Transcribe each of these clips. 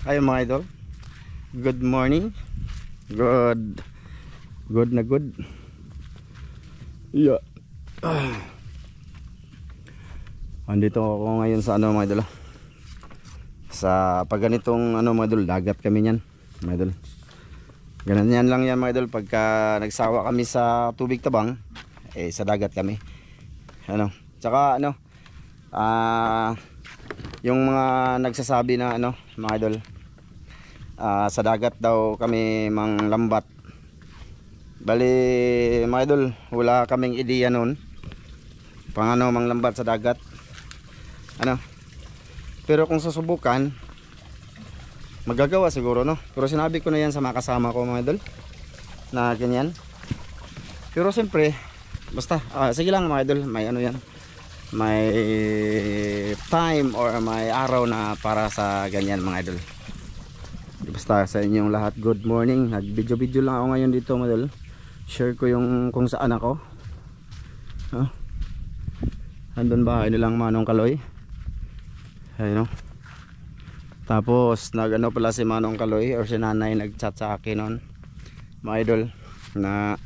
Ayun mga idol, good morning. Good na good. Yeah. Andito ako ngayon sa mga idol. Sa pag ganitong mga idol, dagat kami niyan mga idol. Ganyan lang yan mga idol, pagka nagsawa kami sa tubig tabang, sa dagat kami. Tsaka yung mga nagsasabi na mga idol, sa dagat daw kami manglambat. Bali mga idol, wala kaming ideya noon pang manglambat sa dagat. Pero kung susubukan, magagawa siguro pero sinabi ko na yan sa mga kasama ko mga idol na ganyan. Pero siyempre basta sige lang mga idol, may yan, may time or may araw na para sa ganyan mga idol. Basta sa inyong lahat, good morning. Nag video lang ako ngayon dito mga idol. Share ko yung kung saan ako. Andun bahay nilang Manong Kaloy. Ayun Tapos pala si Manong Kaloy or si nanay nagchat sa akin noon mga idol na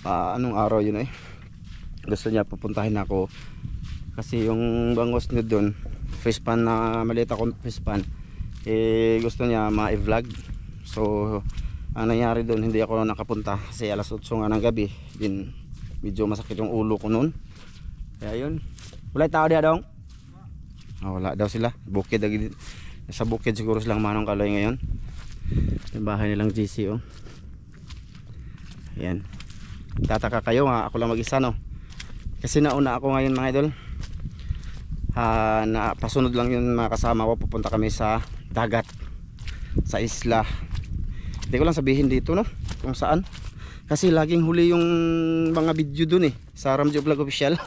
anong araw yun gusto niya pupuntahin ako kasi yung bangos niya doon, fish pan na maliit akong fish pan, gusto niya ma-vlog. So ang nangyari doon, hindi ako nakapunta kasi alas 8 nga ng gabi din, medyo masakit yung ulo ko noon. Kaya yun, wala tao diya dong. Wala daw sila, bukid sa bukid siguro silang Manong Kaloy ngayon. Yung bahay nilang GC Ayan. Tataka kayo ako lang mag-isa kasi nauna ako ngayon mga idol. Pasunod lang yung mga kasama ko, pupunta kami sa dagat, sa isla. Hindi ko lang sabihin dito kung saan, kasi laging huli yung mga video dun sa Ramjo Vlog Official.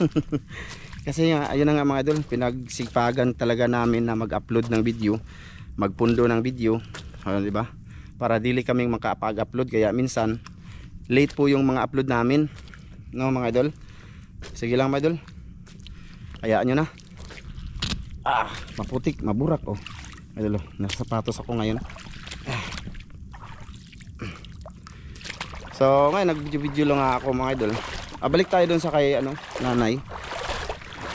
Kasi ayun na nga mga idol, pinagsipagan talaga namin na mag-upload ng video, magpundo ng video, diba? Para dili kaming makapag-upload, kaya minsan late po yung mga upload namin mga idol. Sige lang mga idol, hayaan nyo na. Maputik, maburak idol. Nasa sapatos ako ngayon. So ngayon nag-video lang ako mga idol. Balik tayo dun sa kay nanay.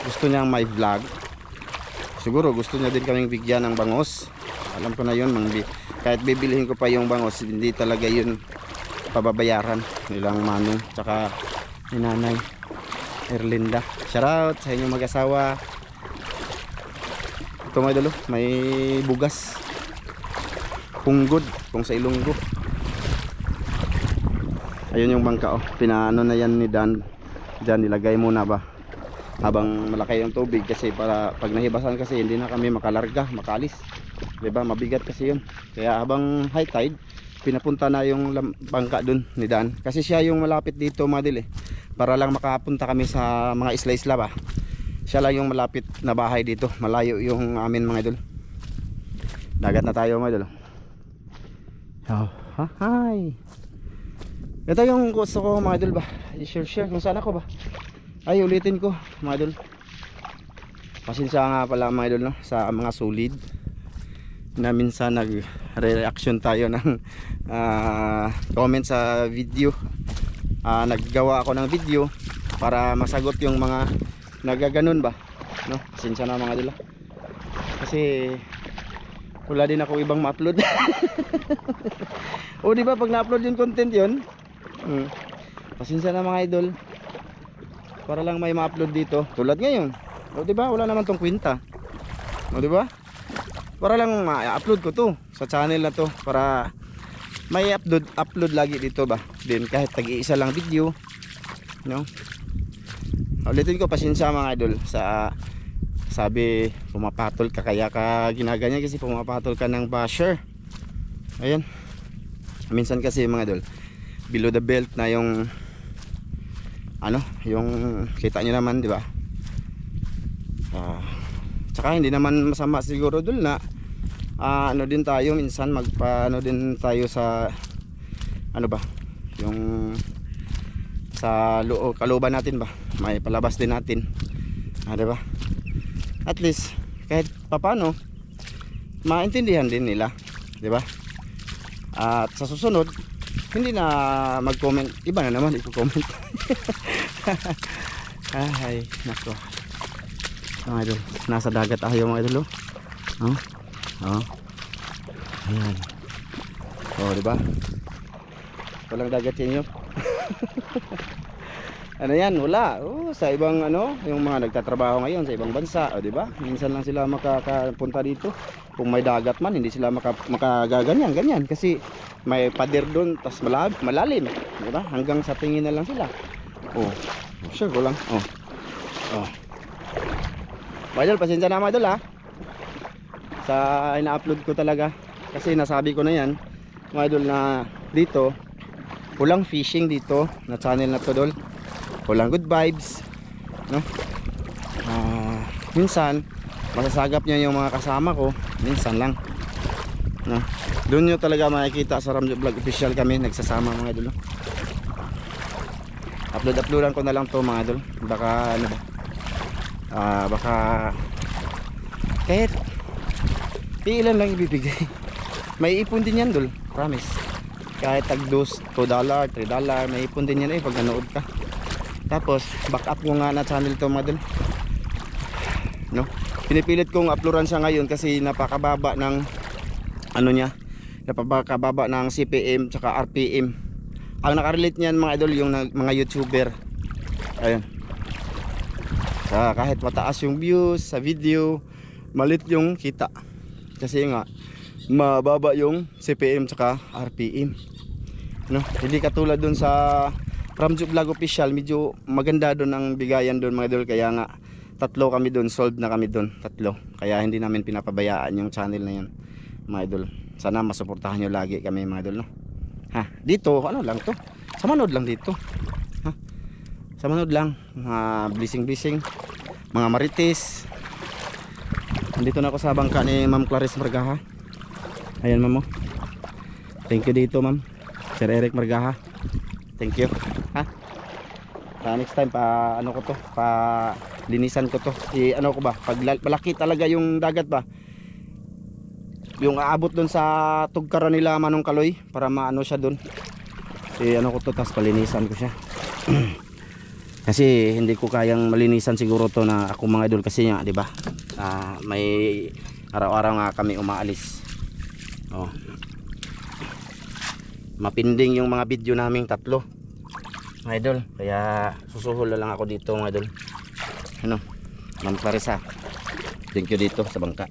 Gusto niyang may vlog. Siguro gusto niya din kaming bigyan ng bangos. Alam ko na yun, kahit bibilihin ko pa yung bangos, hindi talaga yun pababayaran nilang Manong tsaka ni nanay Erlinda. Shout out sa inyong mag-asawa. Ito mga idol, may bugas, punggod kung sa Ilonggo. Ayun yung bangka pinaano na yan ni Dan. Diyan nilagay muna ba habang malaki yung tubig, kasi para pag nahibasan kasi hindi na kami makalarga, makalis, diba? Mabigat kasi yun. Kaya habang high tide, pinapunta na yung bangka dun ni Dan, kasi siya yung malapit dito mga idol para lang makapunta kami sa mga isla-isla ba. Siya lang yung malapit na bahay dito, malayo yung amin mga idol. Dagat na tayo mga idol. Hi. Ito yung gusto ko mga idol ba, i-share kung saan ako ba. Ay, ulitin ko mga idol, pasensya nga pala mga idol sa mga solid na minsan nag-reaction tayo ng comment sa video. Naggawa ako ng video para masagot yung mga nagaganon ba, pasensya na mga idol kasi wala din ako ibang ma-upload. Diba pag na-upload yung content yun, pasensya na mga idol, para lang may ma-upload dito tulad ngayon. Diba wala naman tong kwenta, diba? Para lang ma-upload ko to sa channel na to, para may upload lagi dito ba din, kahit tag-iisa lang video Ulitin ko, pasensya mga idol sa sabi pumapatol ka, kaya ka ginaganyan kasi pumapatol ka ng basher. Ayan, minsan kasi mga idol, below the belt na yung yung kita nyo naman, di ba? Tsaka hindi naman masama siguro dul na din tayo minsan magpaano din tayo sa yung sa kalooban natin ba, may palabas din natin, di ba? At least kahit papano maintindihan din nila di ba? At sa susunod, hindi na mag-comment, iba na naman i-comment. Ay, nako. Mga idol, nasa dagat tayo mga idol. Oh. Oh. Ayan. Oh, di ba? Walang dagat sa inyo. Ano yan, wala. Oh, sa ibang ano, yung mga nagtatrabaho ngayon sa ibang bansa, oh, di ba? Minsan lang sila makakapunta dito. Kung may dagat man, hindi sila makagaganyan, ganyan kasi may pader doon, tas malalim, di ba? Hanggang sa tingin na lang sila. Oh. Sure ko lang. Oh. Oh. Mga idol, pasensya na mga idol ha. Sa ina-upload ko talaga kasi nasabi ko na yan, mga idol, na dito walang fishing dito na channel na to, dol. Walang good vibes, no? Minsan masasagap niya yung mga kasama ko, minsan lang, no? Doon nyo talaga makikita sa Ramjo Vlog Official kami nagsasama mga idol, no? Uploadan ko na lang to mga idol. Baka ano ba, baka kahit ilan lang ibibigay, may ipon din yan, dol, promise. Kahit tag $2, $3, may ipon din yan pag nanood ka. Tapos back up ko nga na channel to mga idol, no? Pinipilit kong uploadan siya ngayon kasi napakababa ng ano niya, napakababa ng CPM tsaka RPM. Ang nakarelate niyan mga idol, yung mga YouTuber. Ayun. Kahit mataas yung views sa video, malit yung kita. Kasi nga mababa yung CPM tsaka RPM, no? Hindi katulad dun sa Ramjo Vlog Official, medyo maganda doon ang bigayan doon mga idol. Kaya nga 3 kami doon, sold na kami doon, 3. Kaya hindi namin pinapabayaan yung channel na yun mga idol. Sana masuportahan nyo lagi kami mga idol, no? Ha, dito ano lang to, sa Manod lang dito, ha? Sa Manod lang, mga blessing, mga marites. Nandito na ako sa bangka ni Ma'am Clarice Margaha. Ayan ma'am, thank you dito ma'am, Sir Eric Margaha, thank you. Ha? Next time pa ano ko to, pa linisan ko to. Ano ko ba, pag malaki talaga yung dagat ba, yung aabot doon sa tugkaran nila Manong Kaloy, para maano siya doon. Ano ko to, tas palinisan ko siya. Kasi hindi ko kayang malinisan siguro to na ako mga idol, kasi nga di ba? May araw-araw nga kami umaalis. Oh. Mapinding yung mga video naming 3 mga idol, kaya susuhol na lang ako dito mga idol. Ano, Ma'am Clarissa, thank you dito sa bangka.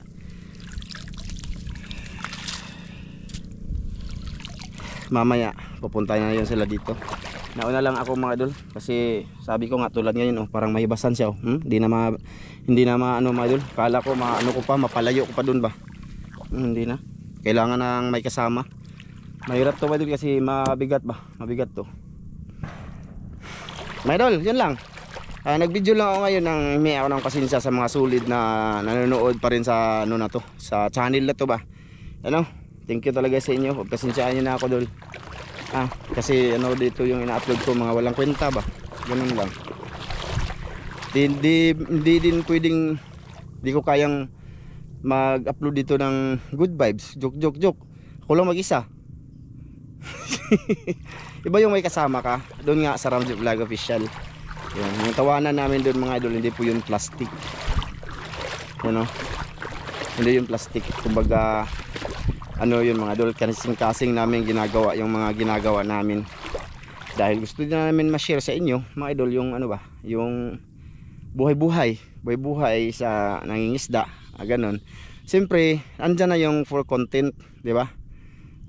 Mamaya pupuntahin na yun sila dito. Nauna lang ako mga idol, kasi sabi ko nga tulad ngayon, parang mahibasan siya. Hindi na ano mga idol. Kala ko maano ko pa, mapalayo ko pa dun ba. Hindi na. Kailangan nang may kasama. Mahirap to mga idol kasi mabigat ba. Mabigat to. Mga idol, yun lang. Nag-video lang ako ngayon, nang may ako ng pasensya sa mga sulit na nanonood pa rin sa ano na to, sa channel na to ba. Ano? Thank you talaga sa inyo. Pagpasensyaan niyo na ako, dol. Kasi ano dito yung ina-upload ko, mga walang kwenta ba. Ganun lang. Hindi din pwedeng, di ko kayang mag-upload dito ng good vibes, joke. Ako lang mag-isa. Iba yung may kasama ka. Doon nga sa Ramjo Vlog Official. Yan, yung tawanan namin doon mga idol, hindi po yung plastic. Ano? Hindi yung plastic. Kumbaga ano yun mga idol, kasing namin ginagawa yung mga ginagawa namin. Dahil gusto din namin ma-share sa inyo mga idol yung ano ba, yung buhay-buhay sa nangingisda, ganun. Siyempre, andyan na yung for content, di ba?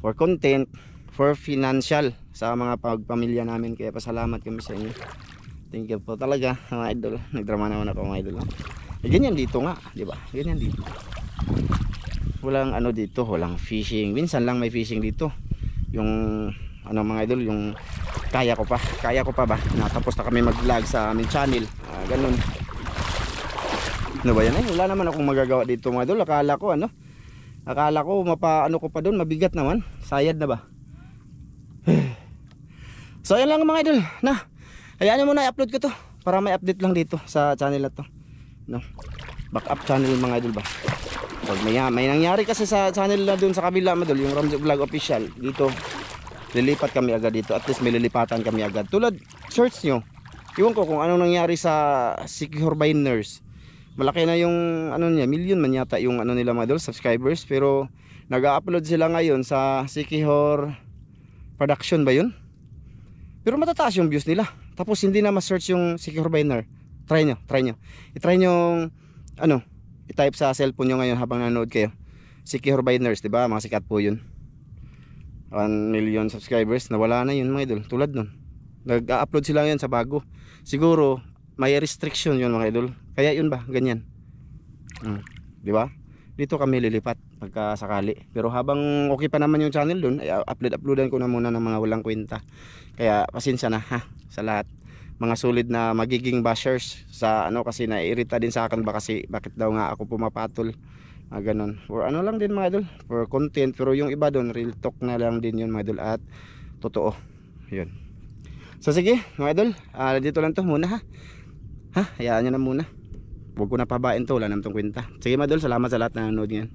For content, for financial sa mga pagpamilya namin. Kaya pasalamat kami sa inyo. Thank you po talaga mga idol. Nagdrama naman ako mga idol. Ganyan dito nga, di ba? Ganyan dito. Walang ano dito, walang fishing. Minsan lang may fishing dito. Yung ano mga idol, yung kaya ko pa ba? Natapos na kami mag-vlog sa aming channel. Ganun. Ano ba yan? Wala naman akong magagawa dito mga idol. Akala ko mapaano ko pa doon, mabigat naman. Sayad na ba? So yan lang mga idol. Hayaan nyo muna i-upload ko to para may update lang dito sa channel na to, no? Backup channel mga idol ba. Pag may nangyari kasi sa channel na dun sa kabila mga idol, yung Ramzo Vlog Official, dito lilipat kami agad dito. At least may lilipatan kami agad. Tulad search nyo, iwan ko kung anong nangyari sa Sikihor by Nurse. Malaki na yung ano niya, million man yata yung ano nila mga idol, subscribers. Pero nag-upload sila ngayon sa Sikihor Production ba yun? Pero matataas yung views nila. Tapos hindi na ma-search yung Sikihor by Nurse. Try nyo. I-try nyo ano, i-type sa cellphone nyo ngayon habang nanonood kayo. Sikihor by Nurse, diba? Mga sikat po yun. 1 million subscribers. Nawala na yun mga idol. Tulad nun. Nag-upload sila ngayon sa bago. Siguro may restriction yun mga idol. Kaya yun ba? Ganyan. Diba? Dito kami lilipat pagkasakali. Pero habang okay pa naman yung channel dun, ay uploadan ko na muna ng mga walang kwenta. Kaya pasensya na ha sa lahat. Mga solid na magiging bashers sa ano, kasi naiirita din sa akin ba kasi bakit daw nga ako pumapatol. Ganon. For ano lang din mga idol, for content. Pero yung iba doon real talk na lang din yun mga idol, at totoo. Yun. So sige mga idol, dito lang to muna ha. Hayaan nyo na muna. Huwag ko na pabain to, wala naman tong kwenta. Sige mga idol, salamat sa lahat na nanonood ngayon.